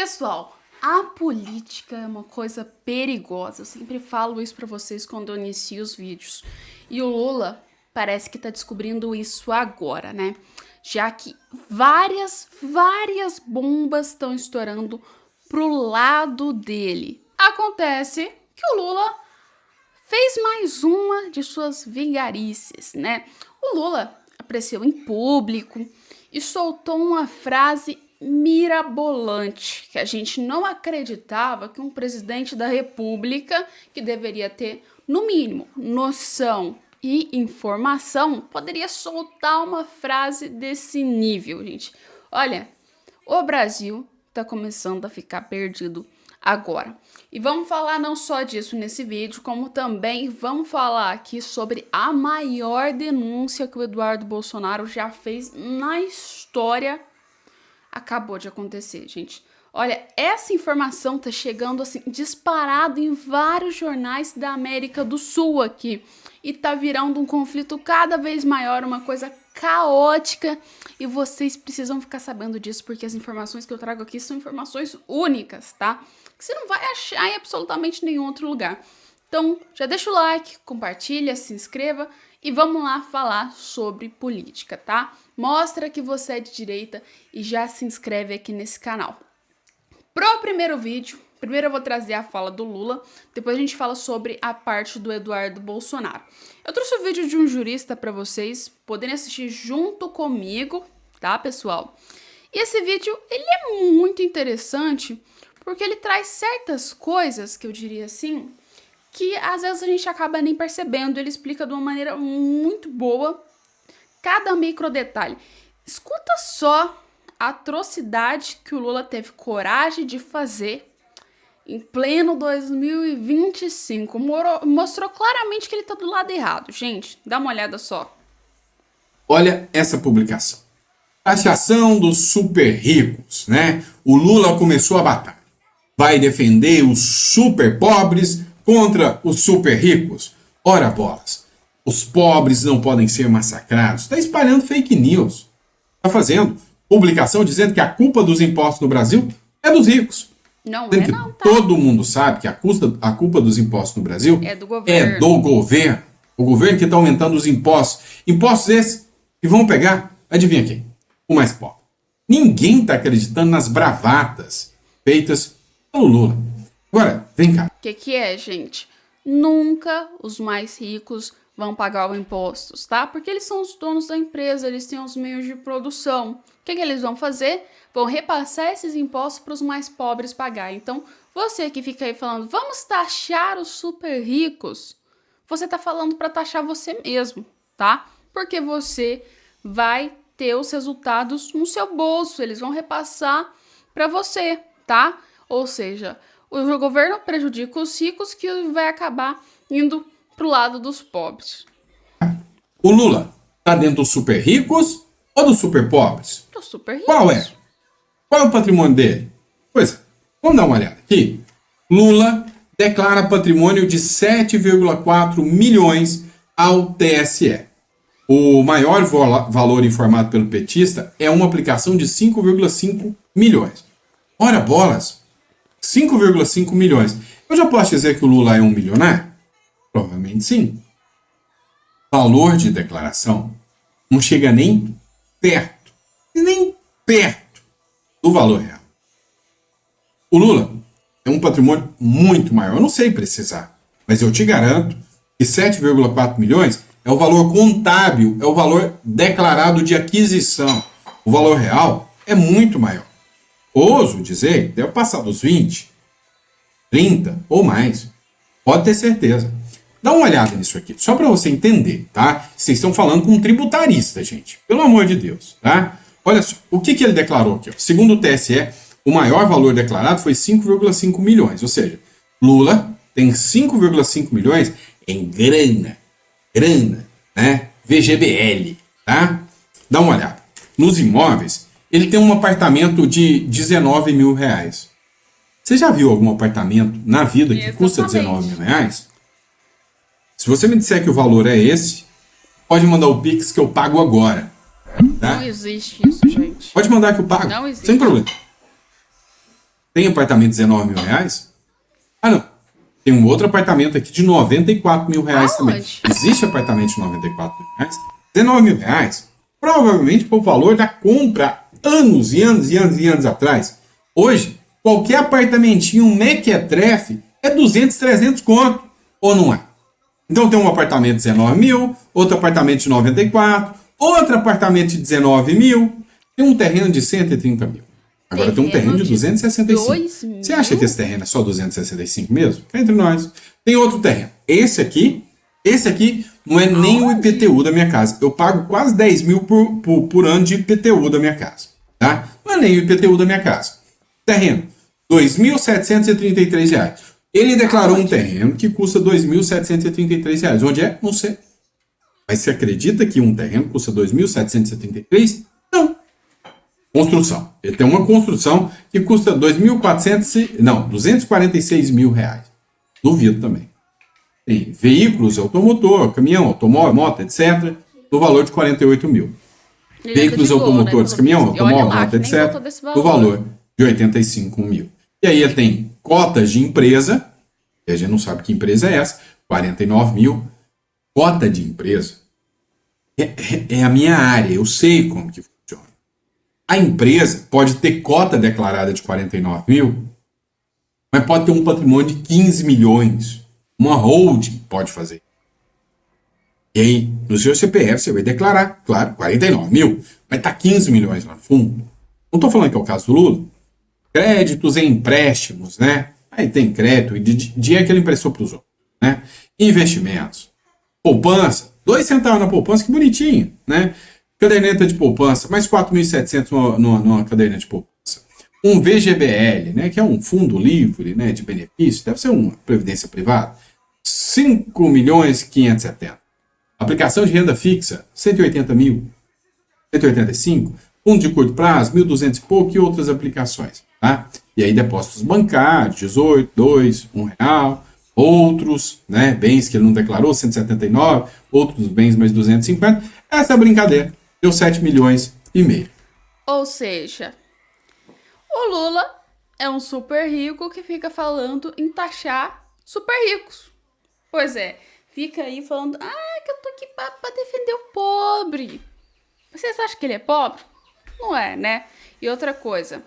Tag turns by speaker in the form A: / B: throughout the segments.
A: Pessoal, a política é uma coisa perigosa. Eu sempre falo isso pra vocês quando eu inicio os vídeos. E o Lula parece que tá descobrindo isso agora, né? Já que várias bombas estão estourando pro lado dele. Acontece que o Lula fez mais uma de suas vigarices, né? O Lula apareceu em público e soltou uma frase mirabolante, que a gente não acreditava que um presidente da República, que deveria ter, no mínimo, noção e informação, poderia soltar uma frase desse nível, gente. Olha, o Brasil tá começando a ficar perdido agora. E vamos falar não só disso nesse vídeo, como também vamos falar aqui sobre a maior denúncia que o Eduardo Bolsonaro já fez na história. Acabou de acontecer, gente. Olha, essa informação tá chegando assim, disparado em vários jornais da América do Sul aqui. E tá virando um conflito cada vez maior, uma coisa caótica. E vocês precisam ficar sabendo disso, porque as informações que eu trago aqui são informações únicas, tá? Que você não vai achar em absolutamente nenhum outro lugar. Então, já deixa o like, compartilha, se inscreva e vamos lá falar sobre política, tá? Mostra que você é de direita e já se inscreve aqui nesse canal. Pro primeiro vídeo, primeiro eu vou trazer a fala do Lula, depois a gente fala sobre a parte do Eduardo Bolsonaro. Eu trouxe o vídeo de um jurista para vocês poderem assistir junto comigo, tá, pessoal? E esse vídeo, ele é muito interessante porque ele traz certas coisas, que eu diria assim, que às vezes a gente acaba nem percebendo. Ele explica de uma maneira muito boa cada micro detalhe. Escuta só a atrocidade que o Lula teve coragem de fazer em pleno 2025. Mostrou claramente que ele tá do lado errado. Gente, dá uma olhada só.
B: Olha essa publicação. Taxação dos super ricos, né? O Lula começou a batalha. Vai defender os super pobres contra os super ricos. Ora bolas. Os pobres não podem ser massacrados. Está espalhando fake news. Está fazendo publicação dizendo que a culpa dos impostos no Brasil é dos ricos.
A: Não
B: é
A: não, tá?
B: Todo mundo sabe que a culpa dos impostos no Brasil
A: é do governo.
B: O governo que está aumentando os impostos. Impostos esses que vão pegar, adivinha quem? O mais pobre. Ninguém está acreditando nas bravatas feitas pelo Lula. Agora, vem cá.
A: O que é, gente? Nunca os mais ricos vão pagar os impostos, tá? Porque eles são os donos da empresa, eles têm os meios de produção. O que eles vão fazer? Vão repassar esses impostos para os mais pobres pagar. Então, você que fica aí falando, vamos taxar os super ricos, você tá falando para taxar você mesmo, tá? Porque você vai ter os resultados no seu bolso, eles vão repassar para você, tá? Ou seja, o governo prejudica os ricos, que vai acabar indo pro lado dos pobres.
B: O Lula tá dentro dos super ricos ou dos super pobres?
A: Dos super ricos.
B: Qual é? Qual é o patrimônio dele? Pois é, vamos dar uma olhada aqui. Lula declara patrimônio de 7,4 milhões ao TSE. O maior valor informado pelo petista é uma aplicação de 5,5 milhões. Ora bolas! 5,5 milhões. Eu já posso dizer que o Lula é um milionário? Provavelmente sim. Valor de declaração não chega nem perto do valor real. O Lula é um patrimônio muito maior. Eu não sei precisar, mas eu te garanto que 7,4 milhões é o valor contábil, é o valor declarado de aquisição. O valor real é muito maior. Ouso dizer que deve passar dos 20, 30 ou mais. Pode ter certeza. Dá uma olhada nisso aqui, só para você entender, tá? Vocês estão falando com um tributarista, gente. Pelo amor de Deus, tá? Olha só, o que ele declarou aqui? Ó? Segundo o TSE, o maior valor declarado foi 5,5 milhões. Ou seja, Lula tem 5,5 milhões em grana, né? VGBL, tá? Dá uma olhada. Nos imóveis, ele tem um apartamento de 19 mil reais. Você já viu algum apartamento na vida que custa 19 mil reais? Se você me disser que o valor é esse, pode mandar o Pix que eu pago agora. Tá?
A: Não existe isso, gente.
B: Pode mandar que eu pago.
A: Não existe.
B: Sem problema. Tem apartamento de 19 mil reais? Ah, não. Tem um outro apartamento aqui de 94 mil reais também. Existe apartamento de 94 mil reais? 19 mil reais? Provavelmente por valor da compra anos e anos e anos e anos atrás. Hoje, qualquer apartamentinho mequetrefe é 200, 300 conto. Ou não é? Então tem um apartamento de 19 mil, outro apartamento de 94, outro apartamento de 19 mil, tem um terreno de 130 mil. Agora tem um terreno de 265. Você acha que esse terreno é só 265 mesmo? É entre nós. Tem outro terreno. Esse aqui não é nem o IPTU da minha casa. Eu pago quase 10 mil por ano de IPTU da minha casa. Tá? Não é nem o IPTU da minha casa. Terreno, R$ 2.733. Ele declarou um terreno que custa R$ 2.733. Onde é? Não sei. Mas você acredita que um terreno custa R$ 2.733? Não. Construção. Ele tem uma construção que custa 246 mil reais. Duvido também. Tem veículos, automotor, caminhão, automóvel, moto, etc. No valor de 48 mil. Veículos automotores, caminhão, automóvel, moto, etc. No valor de 85 mil. E aí ele tem cotas de empresa, e a gente não sabe que empresa é essa, 49 mil. Cota de empresa é a minha área, eu sei como que funciona. A empresa pode ter cota declarada de 49 mil, mas pode ter um patrimônio de 15 milhões. Uma holding pode fazer. E aí, no seu CPF, você vai declarar, claro, 49 mil, mas tá 15 milhões lá no fundo. Não estou falando que é o caso do Lula. Créditos e empréstimos, né? Aí tem crédito e dinheiro que ele emprestou para os outros, né? Investimentos. Poupança. 2 centavos na poupança, que bonitinho, né? Caderneta de poupança, mais 4.700 numa caderneta de poupança. Um VGBL, né, que é um fundo livre, né, de benefício, deve ser uma previdência privada, 5.570.000. Aplicação de renda fixa, 180 mil, 185. Fundo de curto prazo, 1.200 e pouco, e outras aplicações, tá? E aí depósitos bancários, 18, 2, R$1. Outros, né, bens que ele não declarou, 179, outros bens mais 250. Essa é a brincadeira. Deu 7 milhões e meio.
A: Ou seja, o Lula é um super rico que fica falando em taxar super ricos. Pois é, fica aí falando, que eu tô aqui pra defender o pobre. Vocês acham que ele é pobre? Não é, né? E outra coisa,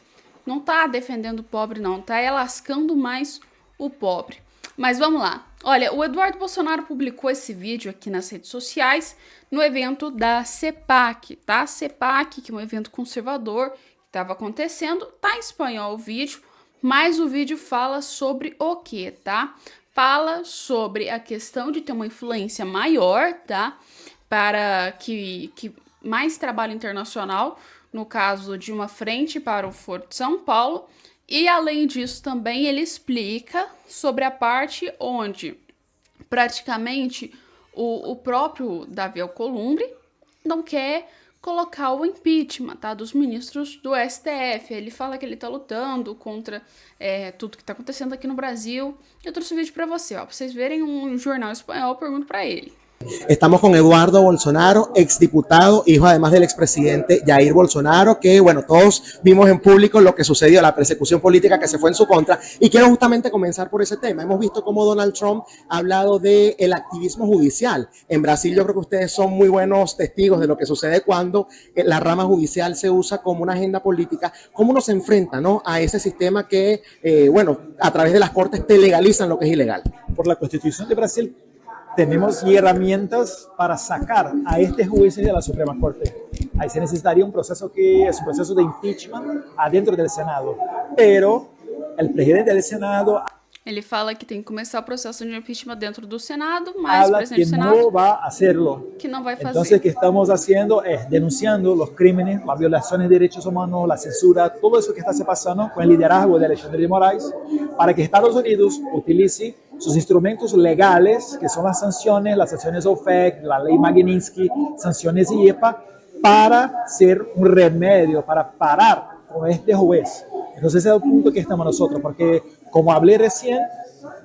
A: não tá defendendo o pobre não, tá lascando mais o pobre. Mas vamos lá. Olha, o Eduardo Bolsonaro publicou esse vídeo aqui nas redes sociais no evento da CEPAC, tá? CEPAC, que é um evento conservador que estava acontecendo. Tá em espanhol o vídeo, mas o vídeo fala sobre o quê, tá? Fala sobre a questão de ter uma influência maior, tá? Para que mais trabalho internacional, no caso de uma frente para o Foro de São Paulo. E, além disso, também ele explica sobre a parte onde, praticamente, o próprio Davi Alcolumbre não quer colocar o impeachment, tá, dos ministros do STF. Ele fala que ele tá lutando contra tudo que tá acontecendo aqui no Brasil. Eu trouxe um vídeo para você, ó, pra vocês verem um jornal espanhol, eu pergunto para ele.
C: Estamos con Eduardo Bolsonaro, exdiputado, hijo además del expresidente Jair Bolsonaro, que bueno, todos vimos en público lo que sucedió, la persecución política que se fue en su contra, y quiero justamente comenzar por ese tema. Hemos visto cómo Donald Trump ha hablado del activismo judicial. En Brasil yo creo que ustedes son muy buenos testigos de lo que sucede cuando la rama judicial se usa como una agenda política. ¿Cómo uno se enfrenta, ¿no?, a ese sistema que, bueno, a través de las cortes te legalizan lo que es ilegal?
D: Por la Constitución de Brasil tenemos herramientas para sacar a este juez de la Suprema Corte. Ahí se necesitaría un proceso que es un proceso de impeachment adentro del Senado. Pero el presidente del Senado...
A: Ele fala que tem que começar o processo de impeachment dentro do Senado, mas o presidente do Senado
D: no va a hacerlo.
A: Que não vai fazer.
D: Entonces, o que estamos haciendo es denunciando los crímenes, las violaciones de derechos humanos, la censura, todo eso que está se pasando con el liderazgo de Alexandre de Moraes, para que Estados Unidos utilice sus instrumentos legales, que son las sanciones OFAC, la ley Magnitsky, sanciones IEPA, para ser un remedio, para parar con este juez. Entonces ese es el punto que estamos nosotros, porque como hablé recién,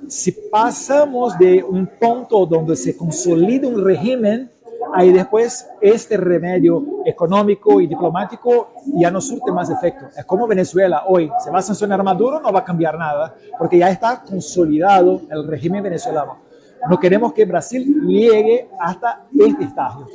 D: si pasamos de un punto donde se consolida un régimen ahí después este remedio económico y diplomático ya no surte más efecto. Es como Venezuela hoy, se va a sancionar Maduro, no va a cambiar nada, porque ya está consolidado el régimen venezolano. No queremos que Brasil llegue hasta este estágio.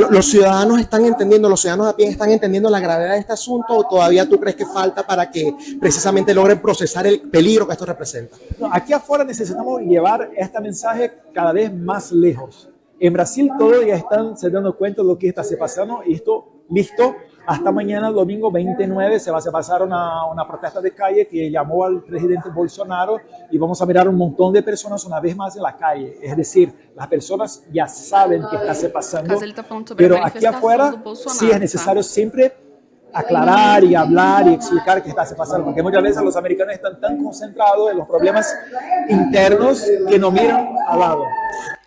C: Los ciudadanos están entendiendo, los ciudadanos a pie están entendiendo la gravedad de este asunto, o todavía tú crees que falta para que precisamente logren procesar el peligro que esto representa?
D: No, aquí afuera necesitamos llevar este mensaje cada vez más lejos. En Brasil todos ya están se dando cuenta de lo que está se pasando y esto listo. Hasta mañana, domingo 29, se va a pasar una protesta de calle que llamó al presidente Bolsonaro y vamos a mirar un montón de personas una vez más en la calle. Es decir, las personas ya saben que está se pasando, pero aquí afuera sí es necesario siempre aclarar y hablar y explicar qué está se pasando, porque muchas veces los americanos están tan concentrados en los problemas internos que no miran al lado.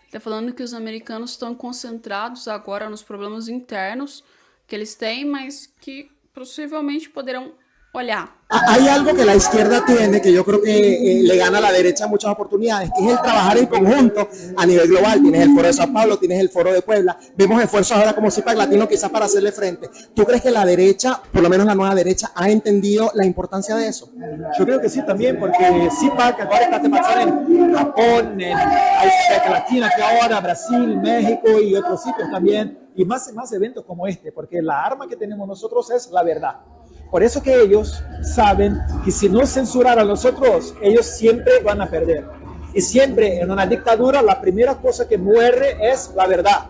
A: Está falando que os americanos estão concentrados agora nos problemas internos que eles têm, mas que possivelmente poderão olhar.
C: Hay algo que la izquierda tiene que yo creo que le gana a la derecha muchas oportunidades, que es el trabajar en conjunto a nivel global. Tienes el Foro de Sao Paulo, tienes el Foro de Puebla, vemos esfuerzos ahora como CIPAC Latino quizás para hacerle frente. ¿Tú crees que la derecha, por lo menos la nueva derecha, ha entendido la importancia de eso?
D: Yo creo que sí también, porque CIPAC ahora está pasando en Japón, en América Latina, que ahora Brasil, México y otros sitios también, y más eventos como este, porque la arma que tenemos nosotros es la verdad. Por eso que ellos saben que si no censuran a nosotros, ellos siempre van a perder. Y siempre en una dictadura la primera cosa que muere es la verdad.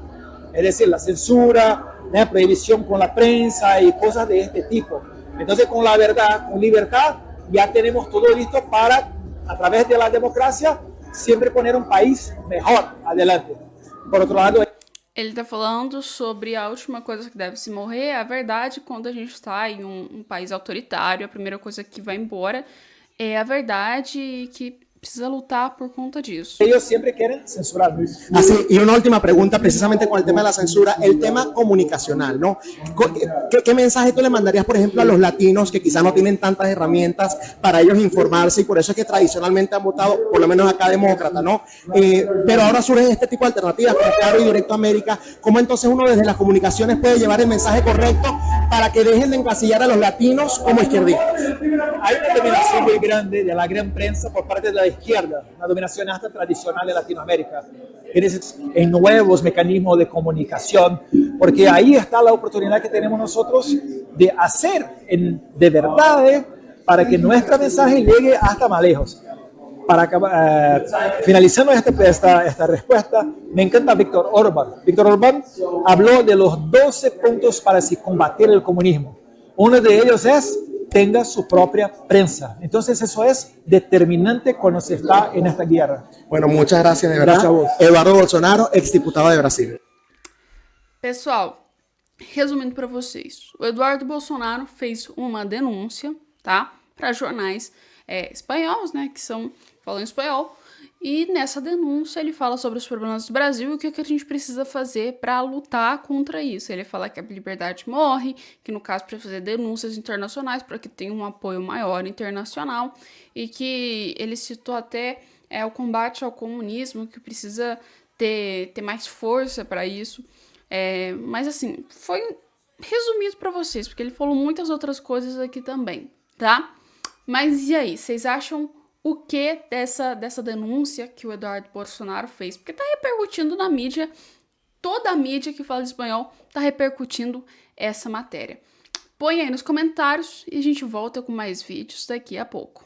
D: Es decir, la censura, la prohibición con la prensa y cosas de este tipo. Entonces con la verdad, con libertad, ya tenemos todo listo para, a través de la democracia, siempre poner un país mejor adelante. Por otro lado,
A: ele está falando sobre a última coisa que deve se morrer. A verdade, quando a gente está em um país autoritário, a primeira coisa que vai embora é a verdade, que precisa lutar por conta disso.
D: Ellos siempre quieren censurarnos.
C: Así, y una última pregunta precisamente con el tema de la censura, el tema comunicacional, ¿no? ¿Qué mensaje tú le mandarías, por ejemplo, a los latinos que quizás no tienen tantas herramientas para ellos informarse y por eso es que tradicionalmente han votado, por lo menos acá, demócrata, ¿no? Pero ahora surgen este tipo de alternativas, como Claro y Directo América. ¿Cómo entonces uno desde las comunicaciones puede llevar el mensaje correcto para que dejen de encasillar a los latinos como izquierdistas?
D: Hay una dominación muy grande de la gran prensa por parte de la izquierda, una dominación hasta tradicional en Latinoamérica. En nuevos mecanismos de comunicación, porque ahí está la oportunidad que tenemos nosotros de hacer de verdad para que nuestro mensaje llegue hasta más lejos. Finalizando esta respuesta, me encanta Víctor Orbán. Víctor Orbán habló de los 12 puntos para combatir el comunismo. Uno de ellos es tenga su propia prensa. Entonces eso es determinante cuando se está en esta guerra.
C: Bueno, muchas gracias de verdad.
D: Gracias a vos.
C: Eduardo Bolsonaro, exdiputado de Brasil.
A: Pessoal, resumindo para vocês, o Eduardo Bolsonaro fez uma denúncia, tá, para jornais espanhóis, né, que falam espanhol, e nessa denúncia ele fala sobre os problemas do Brasil e o que a gente precisa fazer para lutar contra isso. Ele fala que a liberdade morre, que no caso precisa fazer denúncias internacionais para que tenha um apoio maior internacional, e que ele citou até o combate ao comunismo, que precisa ter mais força para isso. Mas assim, foi resumido para vocês, porque ele falou muitas outras coisas aqui também, tá? Mas e aí, vocês acham o que dessa denúncia que o Eduardo Bolsonaro fez? Porque tá repercutindo na mídia, toda a mídia que fala espanhol tá repercutindo essa matéria. Põe aí nos comentários e a gente volta com mais vídeos daqui a pouco.